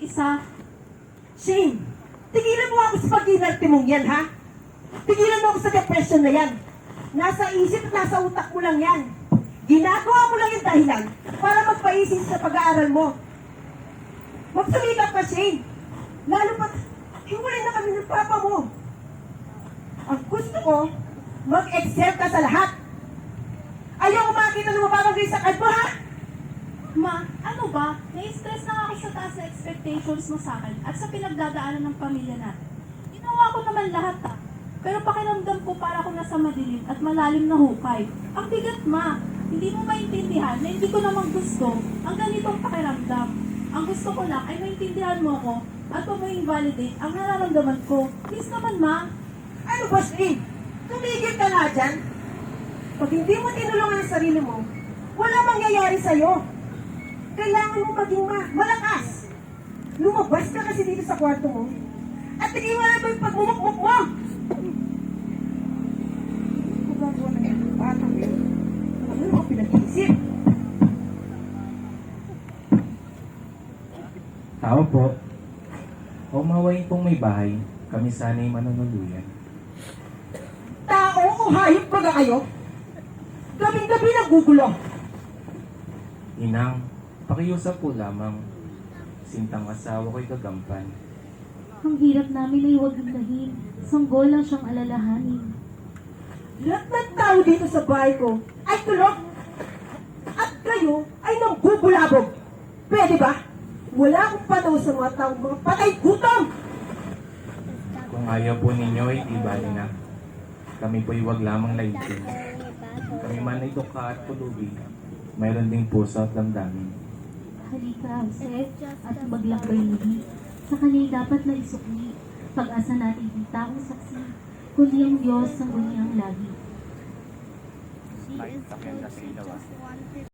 mag-isa. Shane, tigilan mo ako sa pag-inarte mong yan, ha? Tigilan mo ako sa depression na yan. Nasa isip at nasa utak mo lang yan. Ginagawa mo lang yung dahilan para magpaisip sa pag-aaral mo. Magsumikap ka, Shane. Lalo pat, hiwalay na kami ng papa mo. Ang gusto ko, mag-excel ka sa lahat. Ayaw ko makita na mababagay sa kalbo, ha? Ma, ano ba? Nai-stress na ako sa taas na expectations mo sa akin at sa pinagdadaanan ng pamilya natin. Ginawa ko naman lahat pero pakiramdam ko para akong nasa madilim at malalim na hukay. Ang bigat, Ma. Hindi mo maintindihan na hindi ko naman gusto ang ganitong pakiramdam. Ang gusto ko lang ay maintindihan mo ko at huwag mo invalidate ang nararamdaman ko. Please naman, Ma. Ano ba, Shane? Tumigil ka nga dyan. Pag hindi mo tinulungan ang sarili mo, wala mangyayari sa'yo. Kailangan mo maging malakas. Lumabas ka kasi dito sa kwarto mo. At tigilan mo yung pagmumukmuk mo. Magagawa na yan. Batang yun. Ano mo pinag-iisip? Tao po. O mawain pong may bahay, kami sana'y manunuluyan. Tao o hayop baga kayo? Gabing-gabi nagugulo. Inang, pakiusap po lamang. Sintang asawa ko'y gagampan. Ang hirap namin ay huwag hintahin. Sanggol lang siyang alalahanin. Lahat ng tao dito sa bahay ko ay tulog. At kayo ay nangbubulabog. Pwede ba? Wala akong panahon sa mga taong mga patay gutom. Kung ayaw po ninyo ay di bali na. Kami po'y wag lamang laitin. Kami man ay duka at pulubi. Mayroon ding puso at damdamin. Halika, Jose, at maglakbay muli. Sa kanya'y dapat na isukli. Pag-asa natin di taong saksi, kundi ang Diyos ang unyang lagi.